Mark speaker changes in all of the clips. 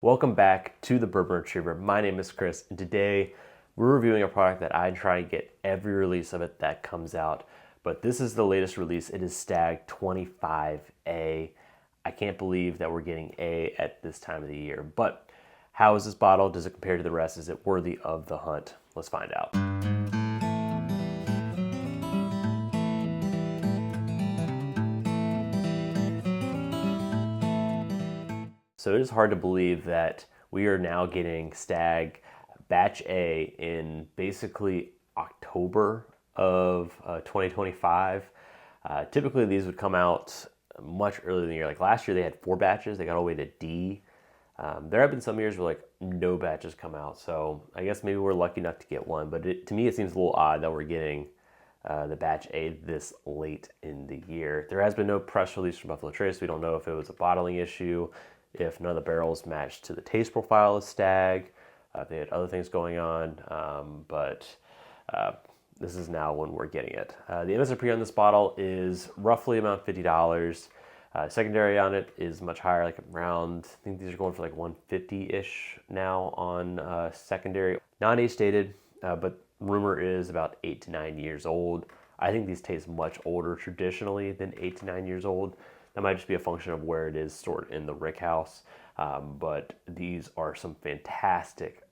Speaker 1: Welcome back to the Bourbon Retriever. My name is Chris, and today we're reviewing a product that I try to get every release of it that comes out. But this is the latest release. It is Stag 25A. I can't believe that we're getting A at this time of the year. But how is this bottle? Does it compare to the rest? Is it worthy of the hunt? Let's find out. So it is hard to believe that we are now getting Stag Batch A in basically October of 2025. Typically, these would come out much earlier in the year. Like last year, they had 4 batches. They got all the way to D. There have been some years where like no batches come out. So I guess maybe we're lucky enough to get one. But to me, it seems a little odd that we're getting the Batch A this late in the year. There has been no press release from Buffalo Trace. We don't know if it was a bottling issue, if none of the barrels matched to the taste profile of Stag, if they had other things going on, but this is now when we're getting it. The MSRP on this bottle is roughly about $50. Secondary on it is much higher, like around, I think these are going for like 150-ish now on secondary. Non-age stated, but rumor is about 8 to 9 years old. I think these taste much older traditionally than 8 to 9 years old. That might just be a function of where it is stored in the rick house. But these are some fantastic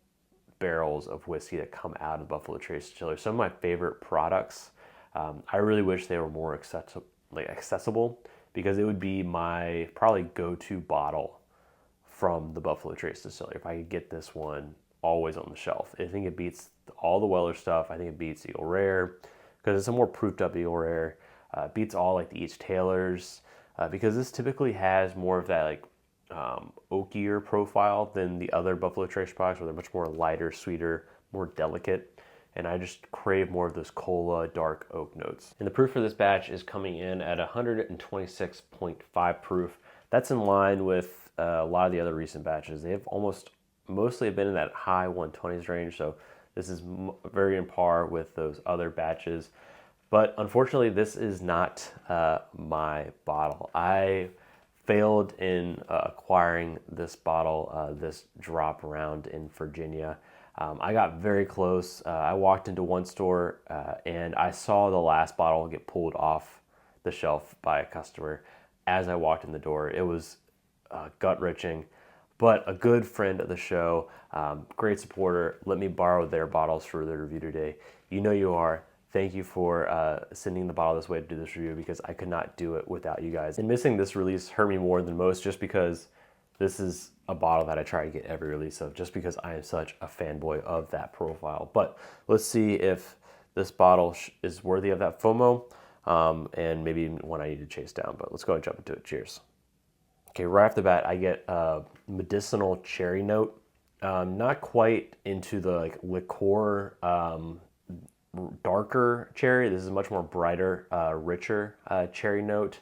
Speaker 1: barrels of whiskey that come out of Buffalo Trace Distillery. Some of my favorite products. I really wish they were more accessible because it would be my probably go-to bottle from the Buffalo Trace Distillery. If I could get this one always on the shelf. I think it beats all the Weller stuff. I think it beats Eagle Rare because it's a more proofed up Eagle Rare. Beats all like the Each Taylors because this typically has more of that like oakier profile than the other Buffalo Trace products where they're much more lighter, sweeter, more delicate. And I just crave more of those cola, dark oak notes. And the proof for this batch is coming in at 126.5 proof. That's in line with a lot of the other recent batches. They have mostly been in that high 120s range, so this is very in par with those other batches. But unfortunately, this is not my bottle. I failed in acquiring this bottle, this drop around in Virginia. I got very close. I walked into one store and I saw the last bottle get pulled off the shelf by a customer as I walked in the door. It was gut-wrenching, but a good friend of the show, great supporter, let me borrow their bottles for the review today. You know you are. Thank you for sending the bottle this way to do this review because I could not do it without you guys. And missing this release hurt me more than most just because this is a bottle that I try to get every release of just because I am such a fanboy of that profile. But let's see if this bottle is worthy of that FOMO and maybe one I need to chase down. But let's go and jump into it. Cheers. Okay, right off the bat, I get a medicinal cherry note. Not quite into the like liqueur, darker cherry. This is a much more brighter, richer cherry note,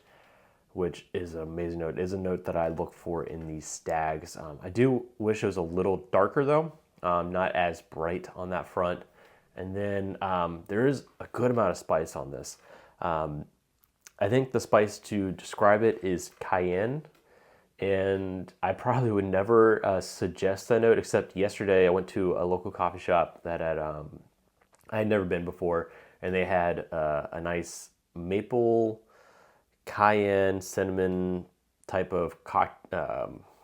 Speaker 1: which is an amazing note. It is a note that I look for in these Stags. I do wish it was a little darker though, not as bright on that front. And then there is a good amount of spice on this. I think the spice to describe it is cayenne. And I probably would never suggest that note, except yesterday I went to a local coffee shop that I had never been before, and they had a nice maple, cayenne, cinnamon type of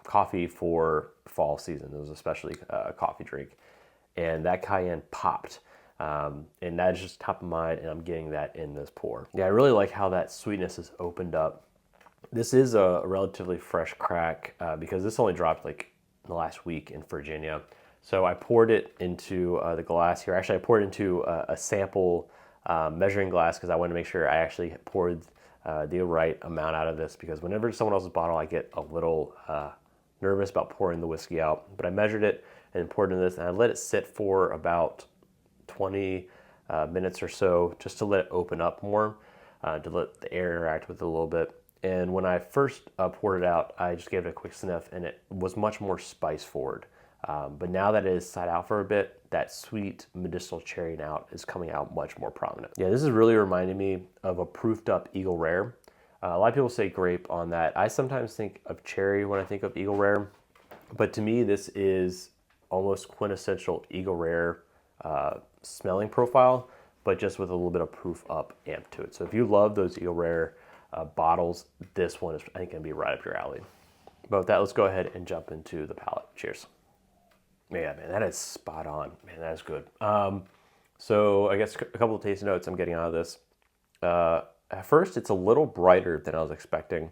Speaker 1: coffee for fall season. It was a specialty coffee drink, and that cayenne popped. And that is just top of mind, and I'm getting that in this pour. Yeah, I really like how that sweetness has opened up. This is a relatively fresh crack because this only dropped like the last week in Virginia. So I poured it into the glass here. Actually, I poured it into a sample measuring glass because I wanted to make sure I actually poured the right amount out of this because whenever it's someone else's bottle, I get a little nervous about pouring the whiskey out. But I measured it and poured it in this, and I let it sit for about 20 minutes or so just to let it open up more, to let the air interact with it a little bit. And when I first poured it out, I just gave it a quick sniff, and it was much more spice forward. But now that it is sat out for a bit, that sweet medicinal cherry note is coming out much more prominent. Yeah, this is really reminding me of a proofed up Eagle Rare. A lot of people say grape on that. I sometimes think of cherry when I think of Eagle Rare. But to me, this is almost quintessential Eagle Rare smelling profile, but just with a little bit of proof up amp to it. So if you love those Eagle Rare bottles, this one is, I think, going to be right up your alley. But with that, let's go ahead and jump into the palate. Cheers. Yeah, man, that is spot on. Man, that is good. So I guess a couple of tasting notes I'm getting out of this. At first, it's a little brighter than I was expecting.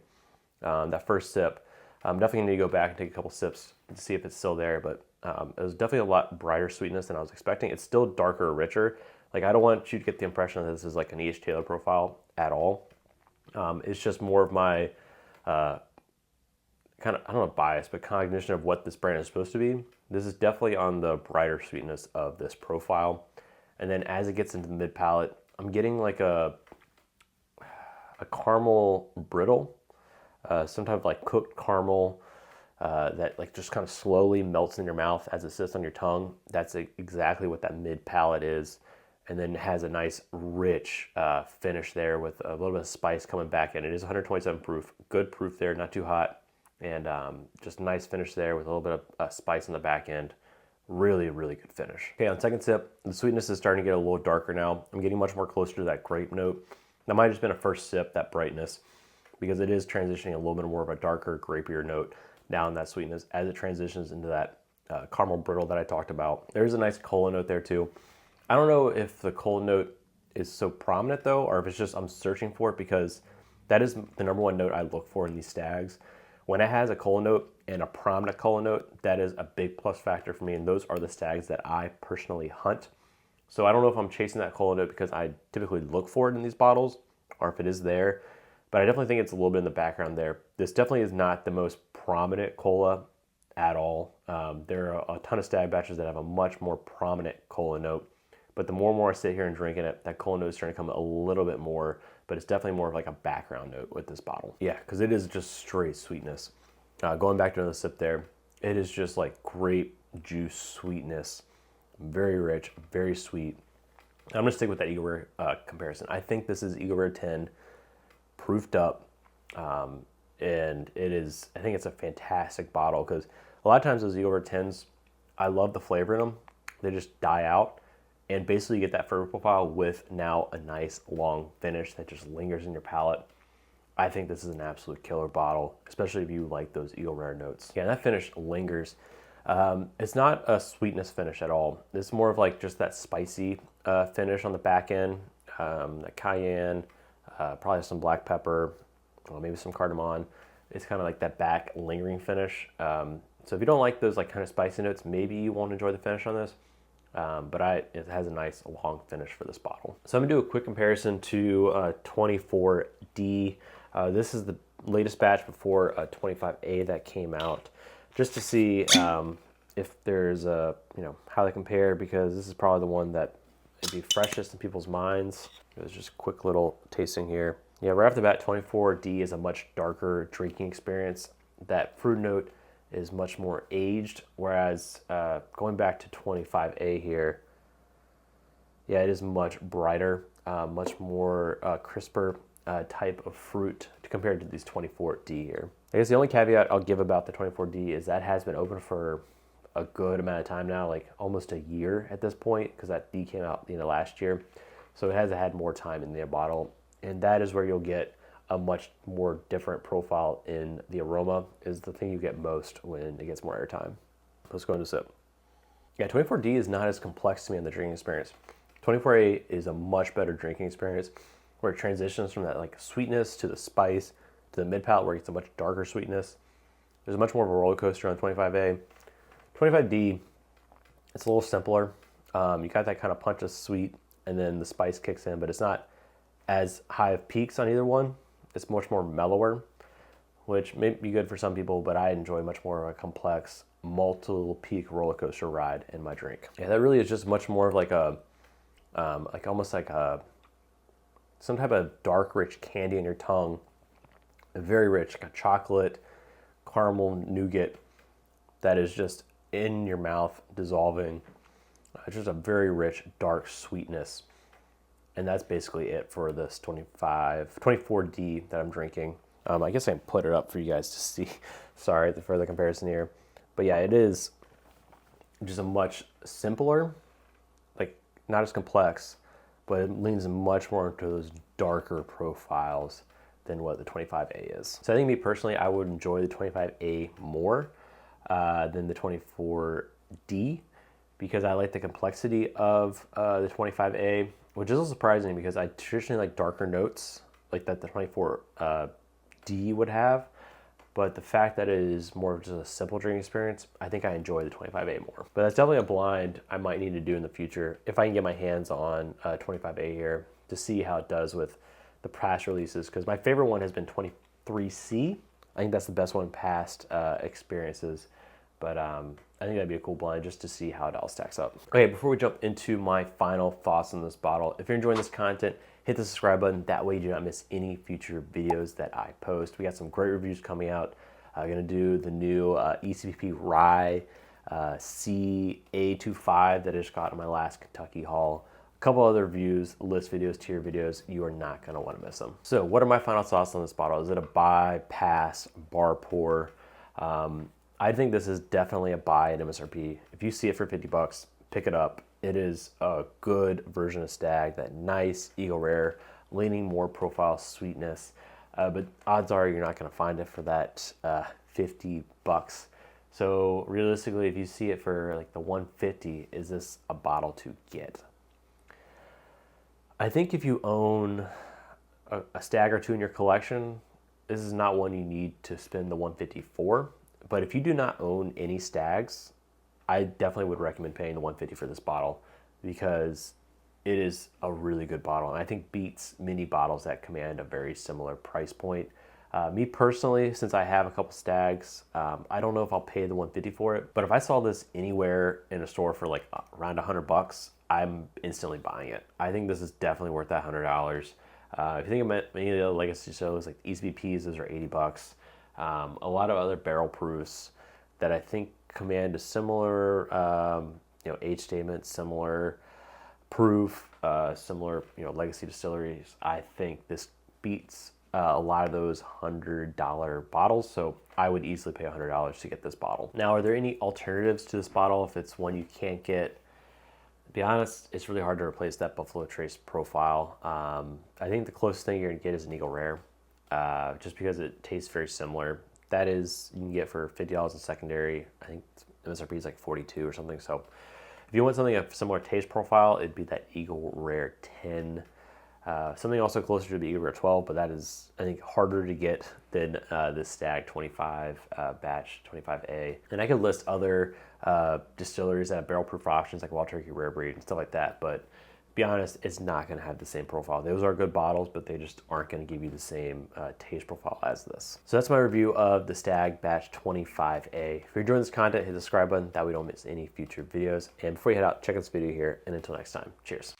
Speaker 1: That first sip, I'm definitely going to go back and take a couple sips to see if it's still there, but it was definitely a lot brighter sweetness than I was expecting. It's still darker, richer. Like, I don't want you to get the impression that this is like an E.H. Taylor profile at all. It's just more of my kind of, I don't know, bias, but cognition of what this brand is supposed to be. This is definitely on the brighter sweetness of this profile. And then as it gets into the mid palate, I'm getting like a caramel brittle, some type of like cooked caramel that like just kind of slowly melts in your mouth as it sits on your tongue. That's exactly what that mid palate is. And then it has a nice rich finish there with a little bit of spice coming back in. It is 127 proof, good proof there, not too hot. And just a nice finish there with a little bit of spice on the back end. Really, really good finish. Okay, on second sip, the sweetness is starting to get a little darker now. I'm getting much more closer to that grape note. That might have just been a first sip, that brightness, because it is transitioning a little bit more of a darker, grapier note now in that sweetness as it transitions into that caramel brittle that I talked about. There's a nice cola note there too. I don't know if the cola note is so prominent though, or if it's just I'm searching for it, because that is the number one note I look for in these Stags. When it has a cola note and a prominent cola note, that is a big plus factor for me, and those are the Stags that I personally hunt. So I don't know if I'm chasing that cola note because I typically look for it in these bottles, or if it is there, but I definitely think it's a little bit in the background there. This definitely is not the most prominent cola at all. There are a ton of Stag batches that have a much more prominent cola note, but the more and more I sit here and drinking it, that cola note is starting to come a little bit more, but it's definitely more of like a background note with this bottle. Yeah, because it is just straight sweetness. Going back to another sip there, it is just like grape juice sweetness. Very rich, very sweet. I'm gonna stick with that Eagle Rare comparison. I think this is Eagle Rare 10, proofed up, and it is, I think it's a fantastic bottle, because a lot of times those Eagle Rare 10s, I love the flavor in them. They just die out. And basically you get that flavor profile with now a nice long finish that just lingers in your palate. I think this is an absolute killer bottle, especially if you like those Eagle Rare notes. Yeah, that finish lingers. It's not a sweetness finish at all. It's more of like just that spicy finish on the back end, that cayenne, probably some black pepper, maybe some cardamom. It's kind of like that back lingering finish. So if you don't like those like kind of spicy notes, maybe you won't enjoy the finish on this. But it has a nice long finish for this bottle. So I'm gonna do a quick comparison to 24D. This is the latest batch before 25A that came out, just to see if there's a, how they compare, because this is probably the one that would be freshest in people's minds. It was just a quick little tasting here. Yeah, right off the bat, 24D is a much darker drinking experience. That fruit note is much more aged, whereas going back to 25A here, yeah, it is much brighter, much more crisper type of fruit compared to these 24D here. I guess the only caveat I'll give about the 24D is that has been open for a good amount of time now, like almost a year at this point, because that D came out last year. So it has had more time in their bottle, and that is where you'll get a much more different profile in the aroma, is the thing you get most when it gets more airtime. Let's go into sip. Yeah, 24D is not as complex to me in the drinking experience. 24A is a much better drinking experience, where it transitions from that like sweetness to the spice to the mid palate, where it gets a much darker sweetness. There's much more of a roller coaster on 25A. 25D, it's a little simpler. You got that kind of punch of sweet, and then the spice kicks in, but it's not as high of peaks on either one. It's much more mellower, which may be good for some people, but I enjoy much more of a complex, multiple peak roller coaster ride in my drink. Yeah, that really is just much more of like a, almost like some type of dark, rich candy in your tongue. Very rich, like a chocolate, caramel nougat that is just in your mouth, dissolving. It's just a very rich, dark sweetness. And that's basically it for this 24D that I'm drinking. I guess I can put it up for you guys to see. Sorry for the comparison here. But yeah, it is just a much simpler, like not as complex, but it leans much more into those darker profiles than what the 25A is. So I think me personally, I would enjoy the 25A more than the 24D because I like the complexity of the 25A, which is a little surprising because I traditionally like darker notes like that the 24D would have. But the fact that it is more of just a simple drinking experience, I think I enjoy the 25A more. But that's definitely a blind I might need to do in the future if I can get my hands on 25A here to see how it does with the past releases. Because my favorite one has been 23C. I think that's the best one past experiences. But I think that'd be a cool blind just to see how it all stacks up. Okay, before we jump into my final thoughts on this bottle, if you're enjoying this content, hit the subscribe button. That way you do not miss any future videos that I post. We got some great reviews coming out. I'm gonna do the new ECPP Rye CA25 that I just got in my last Kentucky haul. A couple other reviews, list videos, tier videos. You are not gonna wanna miss them. So what are my final thoughts on this bottle? Is it a buy, pass, bar pour? I think this is definitely a buy at MSRP. If you see it for 50 bucks, pick it up. It is a good version of Stag, that nice Eagle Rare, leaning more profile sweetness. But odds are you're not gonna find it for that 50 bucks. So realistically, if you see it for like the 150, is this a bottle to get? I think if you own a Stag or two in your collection, this is not one you need to spend the 150 for. But if you do not own any Stags, I definitely would recommend paying the 150 for this bottle because it is a really good bottle. And I think beats many bottles that command a very similar price point. Me personally, since I have a couple Stags, I don't know if I'll pay the 150 for it. But if I saw this anywhere in a store for like around 100 bucks, I'm instantly buying it. I think this is definitely worth that $100. If you think about any of the legacy shows like ECBPs, those are 80 bucks. A lot of other barrel proofs that I think command a similar, age statement, similar proof, similar, legacy distilleries. I think this beats a lot of those $100 bottles. So I would easily pay $100 to get this bottle. Now, are there any alternatives to this bottle if it's one you can't get? To be honest, it's really hard to replace that Buffalo Trace profile. I think the closest thing you're gonna get is an Eagle Rare. Just because it tastes very similar. That is, you can get for $50 in secondary. I think MSRP is like 42 or something. So if you want something of similar taste profile, it'd be that Eagle Rare 10. Something also closer to the Eagle Rare 12, but that is, I think, harder to get than the Stag 25 batch 25A. And I could list other distilleries that have barrel proof options like Wild Turkey Rare Breed and stuff like that, but be honest, it's not going to have the same profile. Those are good bottles, but they just aren't going to give you the same taste profile as this. So that's my review of the Stag Batch 25A. If you're enjoying this content, hit the subscribe button. That way you don't miss any future videos. And before you head out, check out this video here. And until next time, cheers.